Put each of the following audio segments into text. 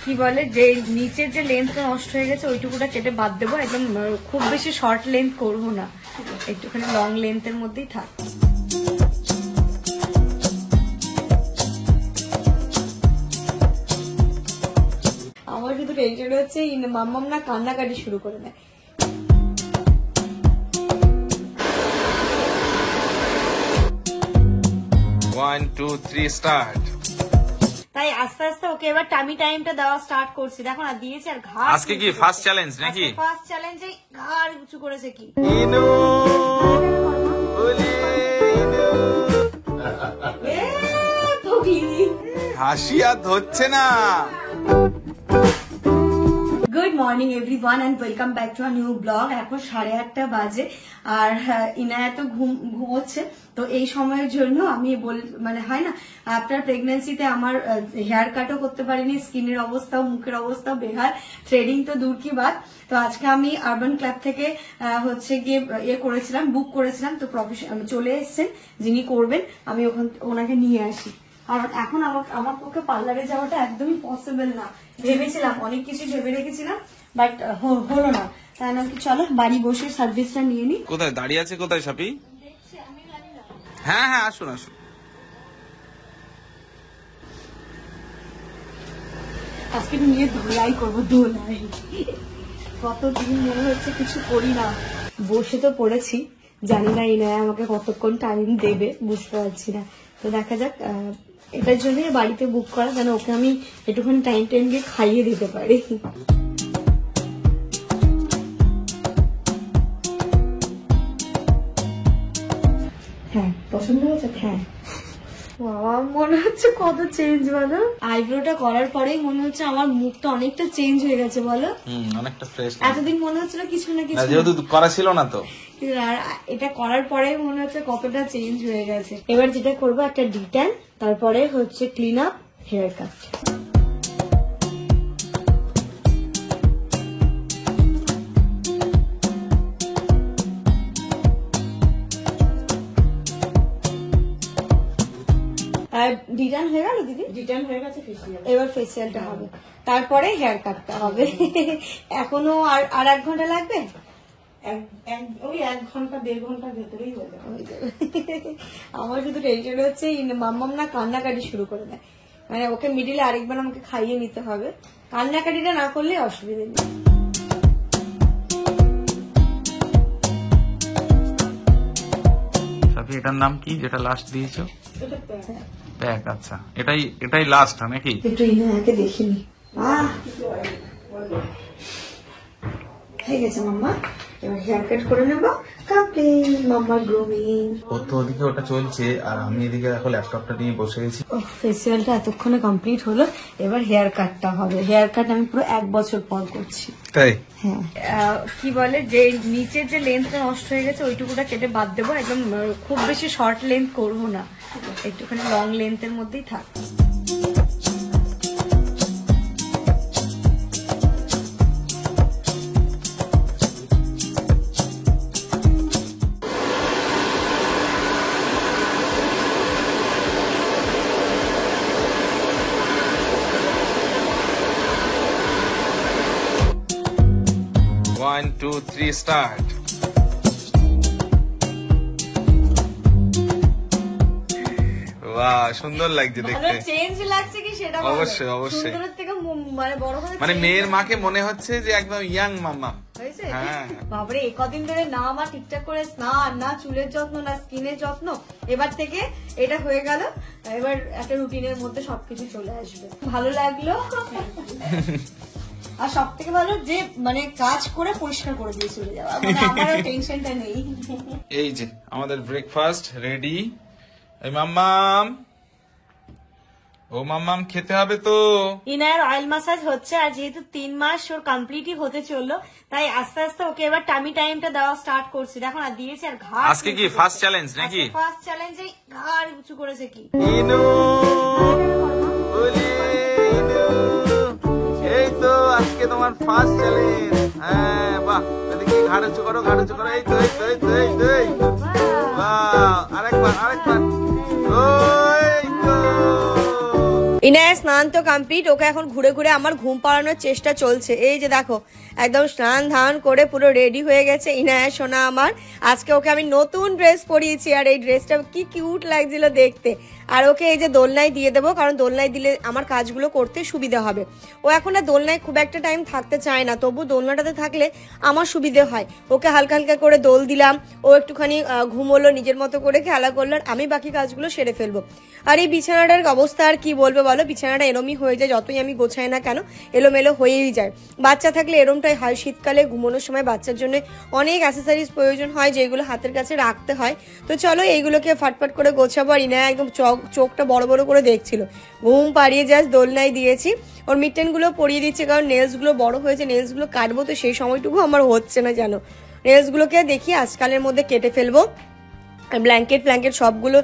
কি বলে যে নিচের যে লেন্থটা নষ্ট হয়ে গেছে ওইটুকুটা কেটে বাদ দেবো, একদম খুব বেশি শর্ট লেন্থ করবো না, একটুখানি লং লেন্থের মধ্যেই থাক। আমার শুধু টেনশন হচ্ছে মাম্মাম না কান্নাকাটি শুরু করে দেয়। One, two, three, start. তাই আস্তে আস্তে ওকে এবার টামি টাইমটা দেওয়া স্টার্ট করছি। দেখো না দিয়েছে আর ঘাড়। আজকে কি ফার্স্ট চ্যালেঞ্জ নাকি? ফার্স্ট চ্যালেঞ্জে ঘাড় উঁচু করেছে কি? ইনু বলে হাসি আর ধরছে না। Good morning everyone and welcome back to a new blog. এখন 8:30 বাজে আর ইনায়া তো ঘুমোচ্ছে, তো এই সময়ের জন্য আমি মানে হয় না আফটার প্রেগন্যান্সিতে আমার হেয়ার কাটও করতে পারিনি, স্কিনের অবস্থাও মুখের অবস্থাও বেহাল, থ্রেডিং তো দূর কি বাদ। তো আজকে আমি আরবান ক্লাব থেকে হচ্ছে গিয়ে করেছিলাম, বুক করেছিলাম, তো প্রফেশনাল চলে এসেছেন যিনি করবেন, আমি ওনাকে নিয়ে আসি। আর এখন আমার পক্ষে পার্লারে যাওয়াটা একদমই পসিবল না। ভেবেছিলাম অনেক কিছু ভেবে রেখেছিলাম, বাট হলো না। তাই নাকি চলো বাড়ি বসে সার্ভিসটা নিয়ে নি। কোথায় দাঁড়িয়ে আছে? কোথায় সাপি? হ্যাঁ হ্যাঁ, আসুন আসুন। আজকে নিয়ে ধোলাই করবো, ধোলাই। কতদিন মনে হচ্ছে কিছু করি না, বসে তো পড়েছি, জানি না ইনায়া আমাকে কতক্ষণ টাইম দেবে বুঝতে পারছি না। তো দেখা যাক, এটার জন্যই বাড়িতে বুক করা, যেন ওকে আমি একটুখানি টাইম গিয়ে খাইয়ে দিতে পারি। হ্যাঁ পছন্দ হয়েছে? হ্যাঁ বাবা, মনে হচ্ছে কত চেঞ্জ বলো। আইব্রোটা করার পরেই মনে হচ্ছে আমার মুখটা অনেকটা চেঞ্জ হয়ে গেছে বলো। অনেকটা ফ্রেশ। এতদিন মনে হচ্ছিল কিছু না কিছু, যেহেতু করা ছিল না তো, আর এটা করার পরে মনে হচ্ছে কতটা চেঞ্জ হয়ে গেছে। এবার যেটা করবো একটা ডিট্যান, তারপরে হচ্ছে clean up, hair cut. Detan হয়ে গেল দিদি? ডিটান হয়ে গেছে, ফেসিয়াল। এবার ফেসিয়ালটা হবে, তারপরে হেয়ার কাটটা হবে। এখনো আর 1 ঘন্টা লাগবে? ওই 1 ঘন্টা 1.5 ঘন্টার ভেতরেই হয়ে যাবে। আমার শুধু টেনশন হচ্ছে মাম্মাম না কান্নাকাটি শুরু করে দেয়, মানে ওকে মিডিলে আরেকবার আমাকে খাইয়ে নিতে হবে। কান্নাকাটিটা না করলে অসুবিধা নেই। এটার নাম কি যেটা লাস্ট দিয়েছো? প্যাক। আচ্ছা, এটাই লাস্ট নাকি? একটু ইনায়াকে দেখিনি। হয়ে গেছে মাম্মা, এবার হেয়ার কাট করে নেবো, কমপ্লিট। মাম্মার গ্রুমিং। ও তো ওদিকে ওটা চলছে আর আমি এদিকে দেখো ল্যাপটপটা নিয়ে বসে গেছি। ফেসিয়ালটা এতক্ষণে কমপ্লিট হলো, এবার হেয়ার কাটটা হবে। হেয়ার কাট আমি পুরো 1 বছর পর করছি। তাই? হ্যাঁ। কি বলে যে নিচের যে লেন্থটা নষ্ট হয়ে গেছে ওইটুকুটা কেটে বাদ দেবো, একদম খুব বেশি শর্ট লেন্থ করবো না, একটুখানি লং লেন্থের মধ্যেই থাক। One, two, three, start. বাহ, সুন্দর লাগছে দেখতে। চেঞ্জ লাগছে কি সেটা অবশ্যই অবশ্যই। সুন্দরের থেকে মানে বড় হয়ে, মানে মেয়ের মাকে মনে হচ্ছে যে একদম ইয়াং মাম্মা হয়েছে। হ্যাঁ বাবারে, এই কদিন ধরে না আমার ঠিকঠাক করে স্নান, না চুলের যত্ন, না স্কিনের যত্ন, এবার থেকে এটা হয়ে গেল। এবার একটা রুটিনের মধ্যে সবকিছু চলে আসবে, ভালো লাগলো। আর সব থেকে ভালো যে মানে কাজ করে পরিষ্কার করে দিয়ে চলে যাওয়া, মানে আমার টেনশনটা নেই। এই যে আমাদের ব্রেকফাস্ট রেডি। এই মাম্মাম, ও মাম্মাম খেতে হবে তো। ইনার অয়েল মাসাজ হচ্ছে, আর যেহেতু 3 মাস ওর কমপ্লিটই হতে চললো, তাই আস্তে আস্তে ওকে এবার টামি টাইমটা দেওয়া স্টার্ট করছি। দেখো না দিয়েছে আর ঘাড়। আজকে কি ফার্স্ট চ্যালেঞ্জ নাকি? ফার্স্ট চ্যালেঞ্জে ঘাড় উঁচু করেছে কি? ইনু বলে এই তো আজকে তোমার ফার্স্ট চ্যালেঞ্জ। হ্যাঁ বাহ, এদিকে ঘাড় উঁচু করো, ঘাড় উঁচু করো। এই তো এই তো এই তো এই তো এই তো। বাহ, আরেকবার আরেকবার। ওই তো ইনায়া স্নান তো কমপ্লিট, ওকে এখন ঘুরে ঘুরে আমার ঘুম পাড়ানোর চেষ্টা চলছে। এই যে দেখো একদম স্নান ধান করে পুরো রেডি হয়ে গেছে ইনায়া সোনা আমার। আজকে ওকে আমি নতুন ড্রেস পরিয়েছি, আর এই ড্রেসটা কি কিউট লাগছিল দেখতে। আর ওকে এই যে দোলনায় দিয়ে দেবো, কারণ দোলনায় দিলে আমার কাজগুলো করতে সুবিধা হবে। ও এখন আর দোলনায় খুব একটা টাইম থাকতে চায় না, তবু দোলনাটাতে থাকলে আমার সুবিধে হয়। ওকে হালকা হালকা করে দোল দিলাম, ও একটুখানি ঘুমোলো, নিজের মতো করে খেলা করলো, আর আমি বাকি কাজগুলো সেরে ফেলবো। আর এই বিছানাটার অবস্থা আর কি বলবো বলো, বিছানাটা এরমই হয়ে যায়, যতই আমি গোছাই না কেন এলোমেলো হয়েই যায়। বাচ্চা থাকলে এরমটাই হয়, শীতকালে ঘুমানোর সময় বাচ্চার জন্য অনেক অ্যাক্সেসরিজ প্রয়োজন হয় যেগুলো হাতের কাছে রাখতে হয়। তো চলো এইগুলোকে ফাটফাট করে গোছাবো। আর ইনা একদম চোখটা বড় বড় করে দেখছিল। ঘুম পাড়িয়ে জাস্ট দোলনায় দিয়েছি, ওর মিটেনগুলো পরিয়ে দিচ্ছে, কারণ নেলসগুলো বড় হয়েছে, নেলসগুলো কাটবো, তো সেই সময়টুকু আমার হচ্ছে না জানো। নেলসগুলোকে দেখি আজকালের মধ্যে কেটে ফেলবো। ব্ল্যাঙ্কেট সবগুলো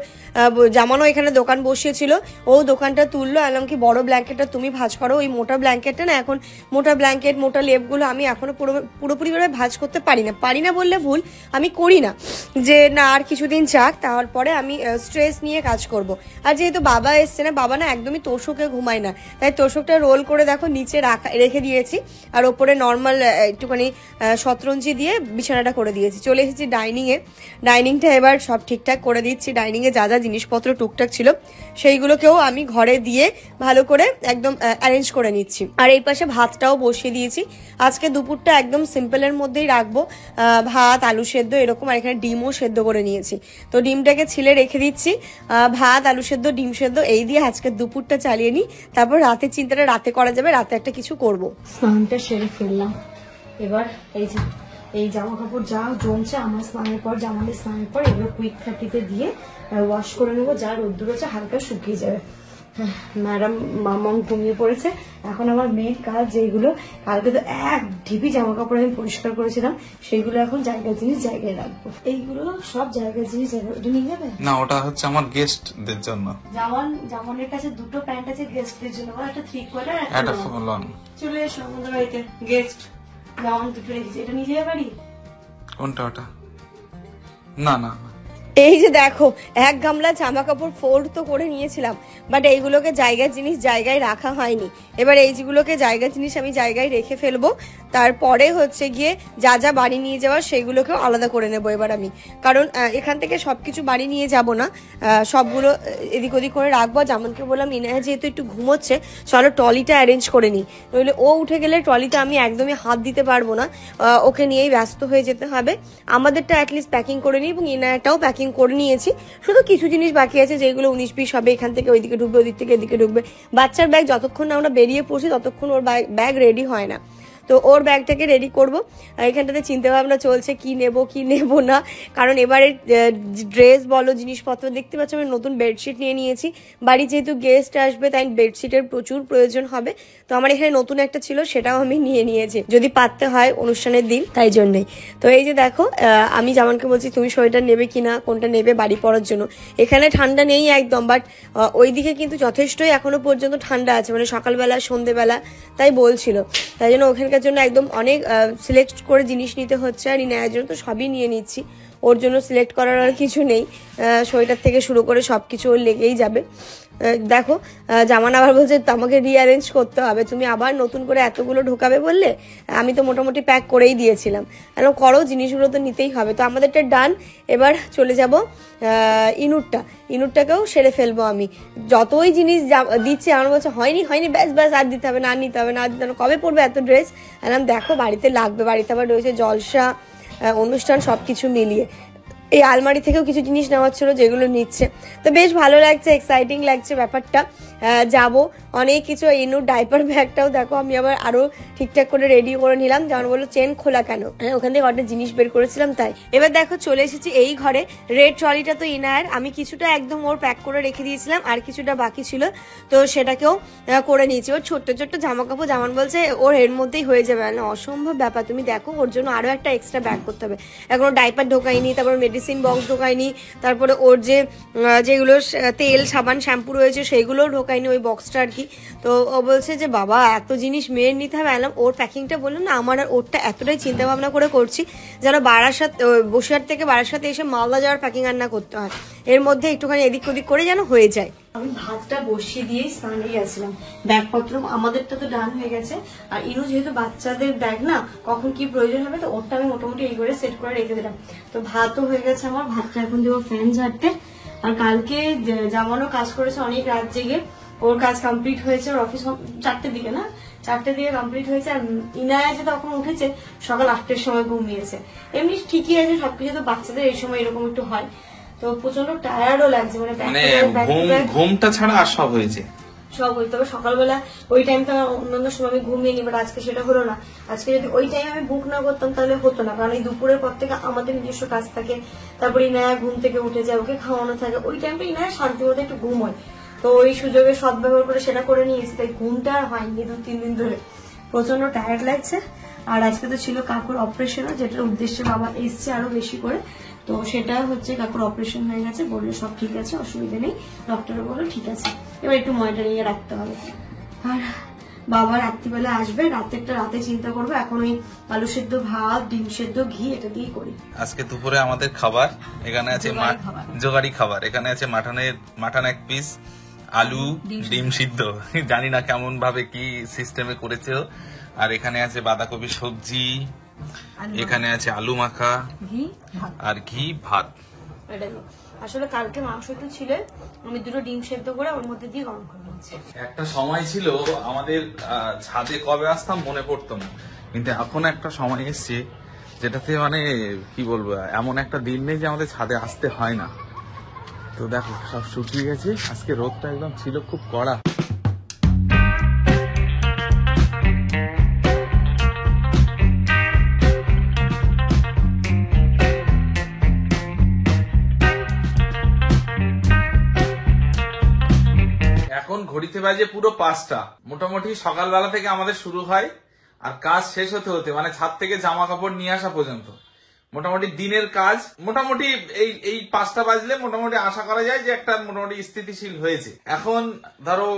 জামানো এখানে দোকান বসিয়েছিল, ও দোকানটা তুললো। এলাম কি বড় ব্ল্যাঙ্কেটটা তুমি ভাঁজ করো, ওই মোটা ব্ল্যাঙ্কেটটা না, এখন মোটা ব্ল্যাঙ্কেট মোটা লেপগুলো আমি এখনো পুরোপুরিভাবে ভাঁজ করতে পারি না বললে ভুল, আমি করি না, যে না আর কিছুদিন যাক তারপরে আমি স্ট্রেস নিয়ে কাজ করব। আর যেহেতু বাবা এসছে না, বাবা না একদমই তোষকে ঘুমায় না, তাই তোষকটা রোল করে দেখো নিচে রেখে দিয়েছি, আর ওপরে নর্মাল একটুখানি শতরঞ্জি দিয়ে বিছানাটা করে দিয়েছি। চলে এসেছি ডাইনিংটা এবার সব ঠিকঠাক করে দিচ্ছি। ডাইনিং এ যা যা জিনিসপত্র টুকটাক ছিল সেইগুলোকেও আমি ঘরে দিয়ে ভালো করে একদম অ্যারেঞ্জ করে নিচ্ছি। আর এই পাশে ভাতটাও বসিয়ে দিয়েছি। আজকে দুপুরটা একদম সিম্পলের মধ্যেই রাখবো, ভাত আলু সেদ্ধ এরকম, আর এখানে ডিমও সেদ্ধ করে নিয়েছি। তো ডিমটাকে ছিলে রেখে দিচ্ছি, ভাত আলু সেদ্ধ ডিম সেদ্ধ এই দিয়ে আজকে দুপুরটা চালিয়ে নিই, তারপর রাতের চিন্তাটা রাতে করা যাবে, রাতে একটা কিছু করব। স্নানটা সেরে ফেললাম, এবার এই যে এই জামা কাপড় যা জমছে আমার স্নানের পর, জামাদের স্নানের পর, এগুলো কুইক থার্টিতে দিয়ে ওয়াশ করে নেবো, যা রোদ্দুর আছে হালকা শুকিয়ে যাবে। ম্যাডাম মামাম ঘুমিয়ে পড়েছে। এখন আমার মেন কাজ যেগুলো, কালকে তো এক ঢিপি জামা কাপড় আমি পরিষ্কার করেছিলাম, সেইগুলো এখন জায়গায় জিনিস জায়গায় রাখবো। এইগুলো সব জায়গায় জিনিস জায়গায়, ওটা নিয়ে যাবে না, ওটা হচ্ছে আমার গেস্টদের জন্য। জামানের কাছে দুটো প্যান্ট আছে গেস্টদের জন্য, একটা 3 কোয়ার্টার একটা ফুল অন। চলে এসো আমাদের বাড়িতে, গেস্ট জামান দুটো রেখেছি, এটা নিয়ে যাবে বাড়ি। কোনটা ওটা? না না, এই যে দেখো এক গামলা জামা কাপড় ফোল্ড তো করে নিয়েছিলাম, বাট এইগুলোকে জায়গার জিনিস জায়গায় রাখা হয়নি। এবার এইগুলোকে জায়গার জিনিস আমি জায়গায় রেখে ফেলবো, তারপরে হচ্ছে গিয়ে যা যা বাড়ি নিয়ে যাওয়ার সেইগুলোকেও আলাদা করে নেবো এবার আমি, কারণ এখান থেকে সবকিছু বাড়ি নিয়ে যাব না, সবগুলো এদিক ওদিক করে রাখবো। যেমনকে বললাম ইনায়া যেহেতু একটু ঘুমোচ্ছে, চলো ট্রলিটা অ্যারেঞ্জ করে নিই, নইলে ও উঠে গেলে ট্রলিটা আমি একদমই হাত দিতে পারবো না, ওকে নিয়েই ব্যস্ত হয়ে যেতে হবে। আমাদেরটা অ্যাটলিস্ট প্যাকিং করে নিই, এবং ইনায়াটাও প্যাকিং করে নিয়েছি, শুধু কিছু জিনিস বাকি আছে যেগুলো 19-20 হবে, এখান থেকে ওইদিকে ঢুকবে, ওদিক থেকে এদিকে ঢুকবে। বাচ্চার ব্যাগ যতক্ষণ না আমরা বেরিয়ে পড়ছি ততক্ষণ ওর ব্যাগ রেডি হয় না, তো ওর ব্যাগটাকে রেডি করবো। এখানটাতে চিন্তা ভাবনা চলছে কি নেব না, কারণ এবারে ড্রেস বলো জিনিসপত্র দেখতে পাচ্ছ, আমি নতুন বেডশিট নিয়ে নিয়েছি। বাড়ি যেহেতু গেস্ট আসবে তাই বেডশিটের প্রচুর প্রয়োজন হবে, তো আমার এখানে নতুন একটা ছিল সেটাও আমি নিয়ে নিয়েছি, যদি পাততে হয় অনুষ্ঠানের দিন, তাই জন্যই। তো এই যে দেখো আমি জামানকে বলছি তুমি সোয়েটার নেবে কিনা, কোনটা নেবে বাড়ি পরার জন্য। এখানে ঠান্ডা নেই একদম, বাট ওইদিকে কিন্তু যথেষ্টই এখনো পর্যন্ত ঠান্ডা আছে, মানে সকালবেলা সন্ধ্যেবেলা, তাই বলছিল, তাই জন্য ওখানকার জন্য একদম অনেক সিলেক্ট করে জিনিস নিতে হচ্ছে। আর ইনায়ার জন্য তো সবই নিয়ে নিচ্ছি, ওর জন্য সিলেক্ট করার আর কিছু নেই, সোয়েটার থেকে শুরু করে সবকিছু ওর লেগেই যাবে। দেখো জামান আবার বলছে আমাকে রিঅ্যারেঞ্জ করতে হবে, তুমি আবার নতুন করে এতগুলো ঢোকাবে বললে, আমি তো মোটামুটি প্যাক করেই দিয়েছিলাম, এখন করো জিনিসগুলো তো নিতেই হবে। তো আমাদেরটা ডান, এবার চলে যাব ইনুরটাকেও সেরে ফেলবো আমি। যতই জিনিস দিচ্ছি আমার বলছে হয়নি ব্যাস আর দিতে হবে না, আর নিতে হবে না, কবে পড়বে এত ড্রেস। দেখো বাড়িতে লাগবে, বাড়িতে আবার রয়েছে জলসা অনুষ্ঠান সবকিছু মিলিয়ে। এই আলমারি থেকেও কিছু জিনিস নেওয়ার ছিল যেগুলো নিচ্ছে, তো বেশ ভালো লাগছে, এক্সাইটিং লাগছে ব্যাপারটা। যাব অনেক কিছু। ইনুর ডাইপার ব্যাগটাও দেখো আমি আবার আরো ঠিকঠাক করে রেডি করে নিলাম, যেমন বললো চেন খোলা কেন, ওখান থেকে অনেক জিনিস বের করেছিলাম তাই। এবার দেখো চলে এসেছি এই ঘরে। রেড ট্রলিটা তো ইনায়ার, আমি কিছুটা একদম ওর প্যাক করে রেখে দিয়েছিলাম, আর কিছুটা বাকি ছিল, তো সেটাকেও করে নিয়েছি। ওর ছোট্ট জামা কাপড় জামান বলছে ওর এর মধ্যেই হয়ে যাবে, না অসম্ভব ব্যাপার, তুমি দেখো ওর জন্য আরো একটা এক্সট্রা ব্যাগ করতে হবে। এখনো ডাইপার ঢোকাইনি, তারপর মেডিসিন বক্স ঢোকাইনি, তারপরে ওর যেগুলো তেল সাবান শ্যাম্পু রয়েছে সেইগুলোও ঢোকাইনি ওই বক্সটা আর কি। তো ও বলছে যে বাবা এত জিনিস মেয়ের নিতে হবে, এলাম ওর প্যাকিংটা বললাম না, আমার আর ওরটা এতটাই চিন্তা ভাবনা করে করছি যেন বসিরহাট থেকে বারাসাতে এসে মালদা যাওয়ার প্যাকিং আর না করতে হয়, এর মধ্যে একটুখানি এদিক ওদিক করে যেন হয়ে যায়। আমি ভাতটা বসিয়ে দিয়ে স্নানে গেছিলাম, ব্যাগপত্র আমাদেরটা তো ডান হয়ে গেছে। আর ইনু যেহেতু বাচ্চাদের ব্যাগ না, কখন কি প্রয়োজন হবে, তো ওরটা আমি মোটামুটি এই করে সেট করে রেখে দিলাম। তো ভাতও হয়ে গেছে আমার, ভাতটা এখন দেবো ফ্যান ঝাড়তে। আর কালকে জামানো কাজ করেছে অনেক রাত জেগে, ওর কাজ কমপ্লিট হয়েছে, ওর অফিস 4টের দিকে না, 4টের দিকে কমপ্লিট হয়েছে। আর ইনায়া যে তখন উঠেছে সকাল 8টের সময় ঘুমিয়েছে। এমনি ঠিকই আছে সবকিছু, তো বাচ্চাদের এই সময় এরকম একটু হয়। তো প্রচন্ড টায়ার্ডও লাগছে, ঘুমটা ছাড়া আর সব হয়েছে, সব হইতে হবে। সকালবেলা ওই টাইমটা অন্যান্য সময় আমি ঘুমিয়ে নি, বাট আজকে সেটা হলো না। আজকে যদি ওই টাইমে আমি বুক না করতাম তাহলে হতো না, কারণ এই দুপুরের পর থেকে আমাদের নিজস্ব কাজ থাকে, তারপরে ইনায়া ঘুম থেকে উঠে যায়, ওকে খাওয়ানো থাকে, ওই টাইমটা ইনায়া শান্তি মতো একটু ঘুম হয়। তো ওই সুযোগে সদ্ব্যবহার করে সেটা করে নিয়েছি, তাই ঘুমটা আর হয়নি 2-3 দিন ধরে, প্রচন্ড টায়ার্ড লাগছে। আর আজকে তো ছিল কাকুর অপারেশনও, যেটার উদ্দেশ্যে বাবা এসছে আরো বেশি করে। তো সেটা হচ্ছে কাকুর অপারেশন হয়ে গেছে, বললো সব ঠিক আছে, অসুবিধা নেই, ডক্টর বললো ঠিক আছে, এবার একটু মনিটরিং এ রাখতে হবে। আর বাবা রাত্রিবেলা আসবে, রাতে চিন্তা করবো। এখন ওই আলু সেদ্ধ ভাত, ডিম সেদ্ধ, ঘি এটা দিয়ে করি। আজকে দুপুরে আমাদের খাবার এখানে আছে জোগাড়ি খাবার, এখানে আছে মাটন 1 পিস, আলু, ডিম সিদ্ধ, জানি না কেমন ভাবে কি সিস্টেমে করেছে। আর এখানে আছে বাঁধাকপি সবজি, এখানে আছে আলু মাখা, আর ঘি ভাত। আসলে কালকে মাংস একটু ছিল, আমি 2টো ডিম সেদ্ধ করে ওর মধ্যে দিয়ে গরম করে নিচ্ছি। একটা সময় ছিল আমাদের ছাদে কবে আসতাম মনে পড়তো না, কিন্তু এখন একটা সময় এসছে যেটাতে মানে কি বলবো, এমন একটা দিন নেই যে আমাদের ছাদে আসতে হয় না। তো দেখো সব শুকিয়ে গেছে, আজকে রোদটা একদম ছিল খুব কড়া। এখন ঘড়িতে বাজে পুরো 5টা, মোটামুটি সকালবেলা থেকে আমাদের শুরু হয় আর কাজ শেষ হতে হতে মানে ছাদ থেকে জামা কাপড় নিয়ে আসা পর্যন্ত মোটামুটি দিনের কাজ মোটামুটি এই 5টা বাজলে মোটামুটি আশা করা যায় যে একটা মোটামুটি স্থিতিশীল হয়েছে। এখন ধরো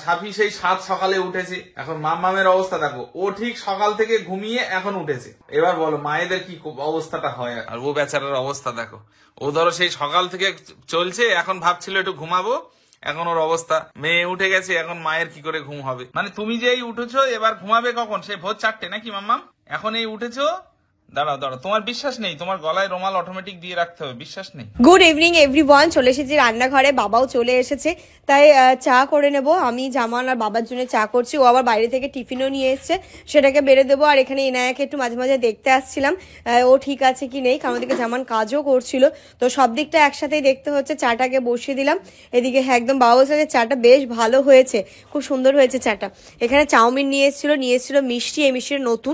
সাফি সেই 7 সকালে উঠেছে, এখন মাম্মামের অবস্থা দেখো, ও ঠিক সকাল থেকে ঘুমিয়ে এখন উঠেছে। এবার বলো মায়েদের কি অবস্থাটা হয়, আর ও বেচারার অবস্থা দেখো, ও ধরো সেই সকাল থেকে চলছে, এখন ভাবছিল একটু ঘুমাবো, এখন ওর অবস্থা, মেয়ে উঠে গেছে, এখন মায়ের কি করে ঘুম হবে। মানে তুমি যে এই উঠেছো, এবার ঘুমাবে কখন, সে ভোর 4টে নাকি মাম্মাম, এখন এই উঠেছো, দাঁড়াও তোমার বিশ্বাস নেই, তোমার গলায় রুমাল অটোমেটিক দিয়ে রাখতে হবে, বিশ্বাস নেই। গুড ইভিনিং এভরিওয়ান, চলে এসেছি রান্নাঘরে, বাবাও চলে এসেছে, তাই চা করে নেব। আমি জামান আর বাবার জন্য চা করছি, ও আবার বাইরে থেকে টিফিনও নিয়ে এসছে, সেটাকে বেড়ে দেবো। আর এখানে ইনায়াকে একটু মাঝে মাঝে দেখতে আসছিলাম ও ঠিক আছে কি নেই, কারণ ওদিকে জামান কাজও করছিল, তো সব দিকটা একসাথেই দেখতে হচ্ছে। চাটাকে বসিয়ে দিলাম এদিকে, হ্যাঁ একদম বাবা বলছে যে চাটা বেশ ভালো হয়েছে, খুব সুন্দর হয়েছে চাটা। এখানে চাউমিন নিয়ে এসেছিল মিষ্টি, এই মিষ্টিটা নতুন,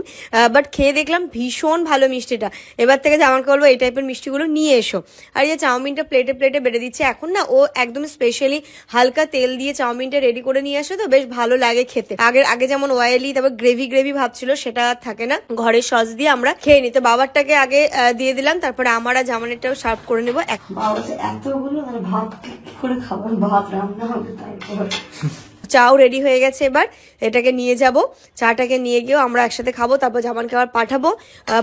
বাট খেয়ে দেখলাম ভীষণ ভালো মিষ্টিটা। এবার থেকে জামানকে বলবো এই টাইপের মিষ্টিগুলো নিয়ে এসো। আর এই যে চাউমিনটা প্লেটে প্লেটে বেড়ে দিচ্ছে, এখন না ও একদম স্পেশালি হালকা তেল দিয়ে চাউমিনটা রেডি করে নিয়ে আসে, তো বেশ ভালো লাগে খেতে। আগে যেমন অয়েলি তারপর গ্রেভি ভাবছিল, সেটা থাকে না, ঘরের সস দিয়ে আমরা খেয়ে নিই। তো বাবারটাকে আগে দিয়ে দিলাম, তারপরে আমার আর জামানেরটাও সার্ভ করে নেবো। এতগুলো ভাত করে খাবার, ভাত রান্না হবে তারপর। চাও রেডি হয়ে গেছে, এবার এটাকে নিয়ে যাব, চাটাকে নিয়ে গিয়েও আমরা একসাথে খাবো, তারপর জামানকে আবার পাঠাবো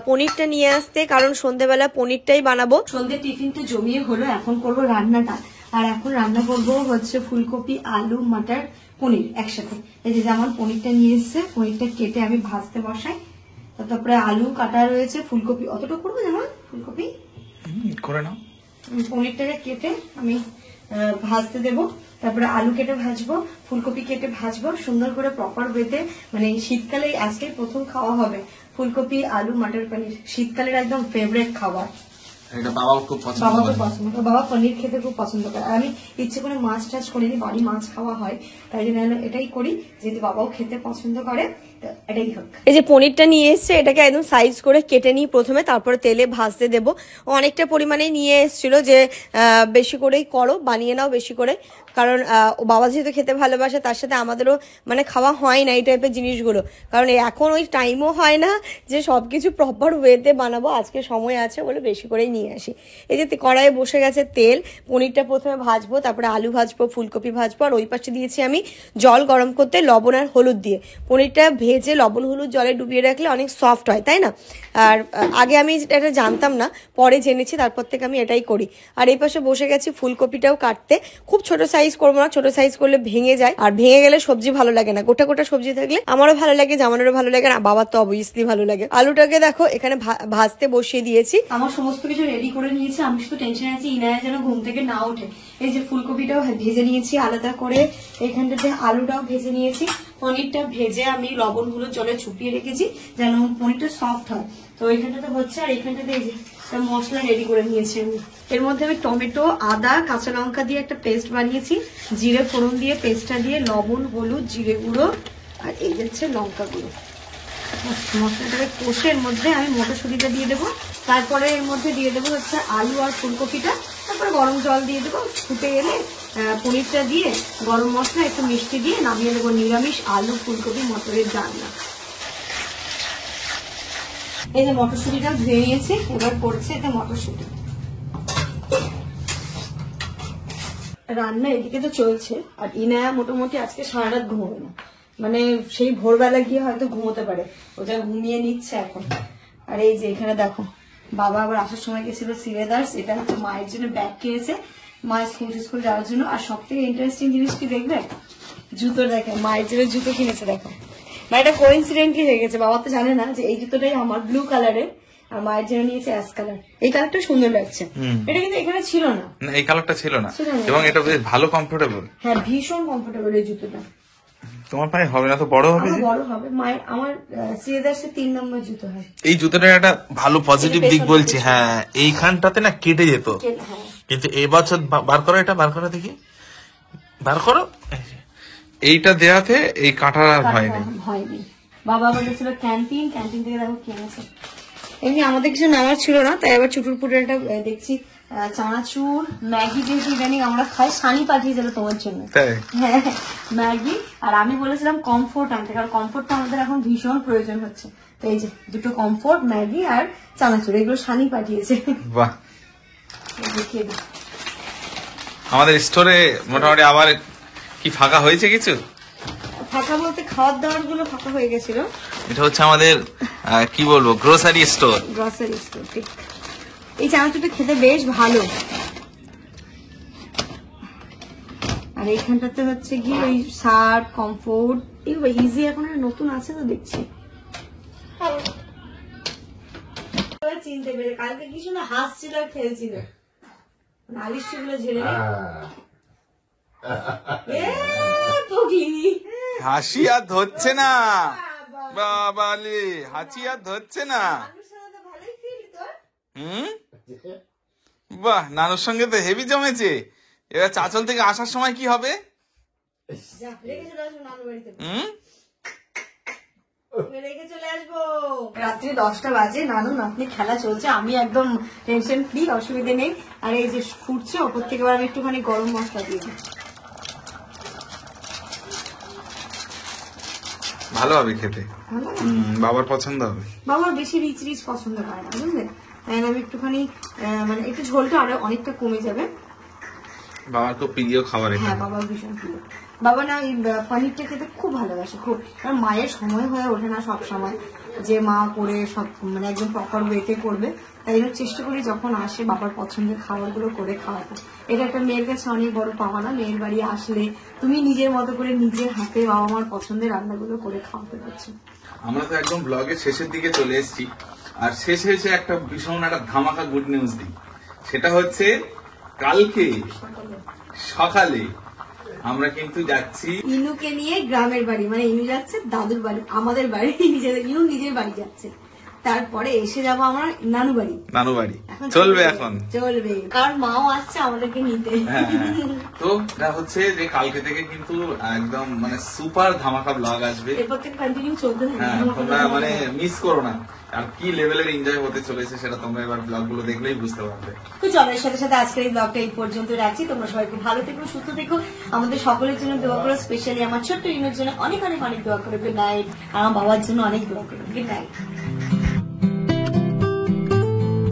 পনিরটা নিয়ে আসতে, কারণ সন্ধ্যেবেলা পনিরটাই বানাবো। সন্ধ্যে টিফিনটা জমিয়ে হলো, এখন করবো রান্নাটা। আর এখন রান্না করবো হচ্ছে ফুলকপি, আলু, মটর, পনির একসাথে। এই যে যেমন পনিরটা নিয়ে এসছে, পনিরটা কেটে আমি ভাজতে বসাই, তারপরে আলু কাটা রয়েছে, ফুলকপি অতটুকু করবো, যেমন ফুলকপি করে নাও, পনিরটাকে কেটে আমি ভাজতে দেবো, তারপরে আলু কেটে ভাজবো, ফুলকপি কেটে ভাজবো সুন্দর করে প্রপার ওয়েতে। মানে শীতকালে আজকে প্রথম খাওয়া হবে ফুলকপি, আলু, মটর পনির, শীতকালের একদম ফেভারিট খাবার। এটা বাবা খুব পছন্দ করে, বাবা পনির খেতে খুব পছন্দ করে। আর আমি ইচ্ছে করে মাছ টাছ করিনি, বাড়ি মাছ খাওয়া হয়, তাই জন্য এটাই করি, যেহেতু বাবাও খেতে পছন্দ করে, এটাই হোক। এই যে পনিরটা নিয়ে এসছে, এটাকে একদম সাইজ করে কেটে নিই প্রথমে, তারপরে তেলে ভাজতে দেবো। অনেকটা পরিমাণে নিয়ে এসেছিল, যে বেশি করেই করো, বানিয়ে নাও বেশি করে, কারণ ও বাবা যেহেতু খেতে ভালোবাসে, তার সাথে আমাদেরও মানে খাওয়া হয় না এই টাইপের জিনিসগুলো, কারণ এখন ওই টাইমও হয় না যে সবকিছু প্রপার ওয়েতে বানাবো। আজকে সময় আছে বলে বেশি করেই নিয়ে আসি। এই যে কড়াইয়ে বসে গেছে তেল, পনিরটা প্রথমে ভাজবো, তারপরে আলু ভাজবো, ফুলকপি ভাজবো, আর ওই পাশে দিয়েছি আমি জল গরম করতে লবণ আর হলুদ দিয়ে। পনিরটা ভেজে লবণ হলুদ জলে ডুবিয়ে রাখলে অনেক সফট হয়, তাই না? আর আগে আমি এটা জানতাম না, পরে জেনেছি, তারপর থেকে আমি এটাই করি। আর এই পাশে বসে গেছি ফুলকপিটাও কাটতে, খুব ছোট সাইজ সাইজ করবো না, ছোট সাইজ করলে ভেঙে যায়, আর ভেঙে গেলে সবজি ভালো লাগে না। গোটা গোটা সবজি থাকলে আমারও ভালো লাগে, জামানেরও ভালো লাগে, আর বাবার তো অবভিয়াসলি ভালো লাগে। আলুটাকে দেখো এখানে ভাজতে বসিয়ে দিয়েছি, আমার সমস্ত কিছু রেডি করে নিয়েছি। আমি শুধু টেনশন আছি ইনায়া যেন ঘুম থেকে না ওঠে। এই যে ফুলকপিটাও ভেজে নিয়েছি আলাদা করে, এখানটাতে আলুটাও ভেজে নিয়েছি, পনিরটা ভেজে আমি লবণ হলুদ জলে চুপিয়ে রেখেছি যেন পনিরটা সফট হয়। তো এখানটাতে হচ্ছে, আর এখানটাতে এই যে মশলা রেডি করে নিয়েছি আমি। এর মধ্যে আমি টমেটো, আদা, কাঁচা লঙ্কা দিয়ে একটা পেস্ট বানিয়েছি, জিরে ফোড়ন দিয়ে পেস্টটা দিয়ে লবণ হলুদ জিরে গুঁড়ো আর এই যাচ্ছে লঙ্কা গুঁড়ো। মশলাটাকে কষে এর মধ্যে আমি মটরশুঁটিটা দিয়ে দেবো, তারপরে এর মধ্যে দিয়ে দেবো হচ্ছে আলু আর ফুলকপিটা, তারপরে গরম জল দিয়ে দেবো, ফুটে এলে পনিরটা দিয়ে গরম মশলা একটু মিষ্টি দিয়ে নামিয়ে দেবো। নিরামিষ আলু ফুলকপি মটরের ডালনা। এই যে মটরশুঁটিটা ধুয়ে নিয়েছি, এবার করছে এটা মটরশুঁটি রান্না। এদিকে তো চলছে, আর ইনায়া মোটামুটি আজকে সারা রাত ঘুমোবে না, মানে সেই ভোরবেলা গিয়ে হয়তো ঘুমোতে পারে, ও যা ঘুমিয়ে নিচ্ছে এখন। আর এই যে এখানে দেখো বাবা আবার আসার সময় গেছিল সিলেদার্স, এটা হচ্ছে মায়ের জন্য ব্যাগ কিনেছে, মায়ের স্কুল যাওয়ার জন্য। আর সব থেকে ইন্টারেস্টিং জিনিস কি দেখবে, জুতো দেখে, মায়ের জন্য জুতো কিনেছে দেখো। মানে এটা কোইন্সিডেন্টলি হয়ে গেছে, বাবা তো জানে না যে এই জুতোটাই আমার ব্লু কালারের, আর মায়ের জন্য নিয়েছে অ্যাশ কালার। এই কালারটা সুন্দর লাগছে, এটা কিন্তু এখানে ছিল না, এই কালারটা ছিল না, এবং এটা বেশ ভালো কমফোর্টেবল। হ্যাঁ ভীষণ কমফোর্টেবল এই জুতোটা। তোমার পায়ে হবে না তো, বড় হবে, বড় হবে। মায়ের আমার সিলেদার্সে 3 নম্বর জুতো হয়। এই জুতোটার একটা ভালো পজিটিভ দিক বলছি, হ্যাঁ এইখানটাতে না কেটে যেত, কিন্তু এই বছর বার করো, এটা বার করো দেখি, বার করো, এইটা দেয়াতে এই কাঁটার আর ভয় নেই। বাবা বলেছিল ক্যান্টিন থেকে দেখো কিনেছে। এমনি আমাদের কিছু নেওয়ার ছিল না, তাই আবার চুটুরপুরের একটা দেখছি চানাচুর ম্যাগি, যেহেতু ইদানিং আমরা খাই, সানি পাঠিয়েছিল তোমার জন্য। হ্যাঁ ম্যাগি, আর আমি বলেছিলাম কমফোর্ট আনতে, কারণ কমফোর্টটা আমাদের এখন ভীষণ প্রয়োজন হচ্ছে। তো এই যে দুটো কমফোর্ট, ম্যাগি আর চানাচুর, এগুলো সানি পাঠিয়েছে। বাহ, দেখিয়ে দিই আমাদের স্টোরে মোটামুটি আবার কি ফাঁকা হয়েছে কিছু? ফাঁকা বলতে খাওয়ার দাওয়ার গুলো ফাঁকা হয়ে গেছিল। এটা হচ্ছে আমাদের কি বলবো, গ্রোসারি স্টোর। ঠিক। এই চানাচুরটা খেতে বেশ ভালো। আর এইখানটাতে হচ্ছে কি ওই শার্ট, কমফোর্ট, এগুলো ইজি এখন নতুন আছে তো দেখছি। চিনতে পেরে কালকে কি শুনে হাসছিল আর খেলছিল, নালিশ গুলো ঝেড়ে হাসি আর ধরছে না বাবালে, হাসি আর ধরছে না। বাহ, নানুর সঙ্গে তো হেভি জমেছে। এবার চাচল থেকে আসার সময় কি হবে? রাত্রি 10টা বাজে, নানু নাতনি খেলা চলছে, আমি একদম টেনশন ফ্রি, অসুবিধে নেই। আর এই যে ফুটছে, ওপর থেকে আমি একটুখানি গরম মশলা দিয়ে দিই, ভালো হবে খেতে, বাবার পছন্দ হবে। বাবার বেশি রিচ পছন্দ করে না, বুঝলে, তাই আমি একটুখানি মানে একটু ঝোলটা আরো অনেকটা কমে যাবে। বাবার খুব প্রিয় খাবার এটা। হ্যাঁ বাবার ভীষণ প্রিয়। বাবা না এই পনিরটা খেতে খুব ভালোবাসে, খুব। কারণ মায়ের সময় হয়ে ওঠে না সব সময় যে মা করে সব মানে একদম প্রপার ওয়েতে করবে, তাই জন্য চেষ্টা করি যখন আসে বাবার পছন্দের খাবারগুলো করে খাওয়াতে। এটা একটা মেয়ের কাছে অনেক বড় পাওয়া না, মেয়ের বাড়ি আসলে তুমি নিজের মতো করে নিজের হাতে বাবা মার পছন্দের রান্নাগুলো করে খাওয়াতে পারছো। আমরা তো একদম ব্লগের শেষের দিকে চলে এসেছি, আর শেষে এসে একটা ভীষণ একটা ধামাকা গুড নিউজ দিই। সেটা হচ্ছে কালকে সকালে আমরা কিন্তু যাচ্ছি ইনুকে নিয়ে গ্রামের বাড়ি, মানে ইনু যাচ্ছে দাদুর বাড়ি, আমাদের বাড়ি, ইনু নিজের বাড়ি যাচ্ছে, তারপরে এসে যাবো আমরা নানু বাড়ি। চলবে, এখন চলবে, কারণ মাও আসছে আমাদেরকে নিতে। তো হচ্ছে যে কালকে থেকে কিন্তু একদম মানে সুপার ধামাকা ব্লগ আসবে, এরপর থেকে কন্টিনিউ চলতে থাকবে। তোমরা মানে মিস করো না, আর কি লেভেলের এনজয় হতে চলেছে সেটা তোমরা এবার ব্লগ গুলো দেখলেই বুঝতে পারবে। তো চলো, এর সাথে সাথে আজকের এই ব্লগটা এই পর্যন্ত রাখছি। তোমরা সবাই খুব ভালো থেকো, সুস্থ থেকো, আমাদের সকলের জন্য দোয়া করো, স্পেশালি আমার ছোট্ট ইনুর জন্য অনেক অনেক অনেক দোয়া করো। Good night. আর আমার বাবার জন্য অনেক দোয়া করো। Good night.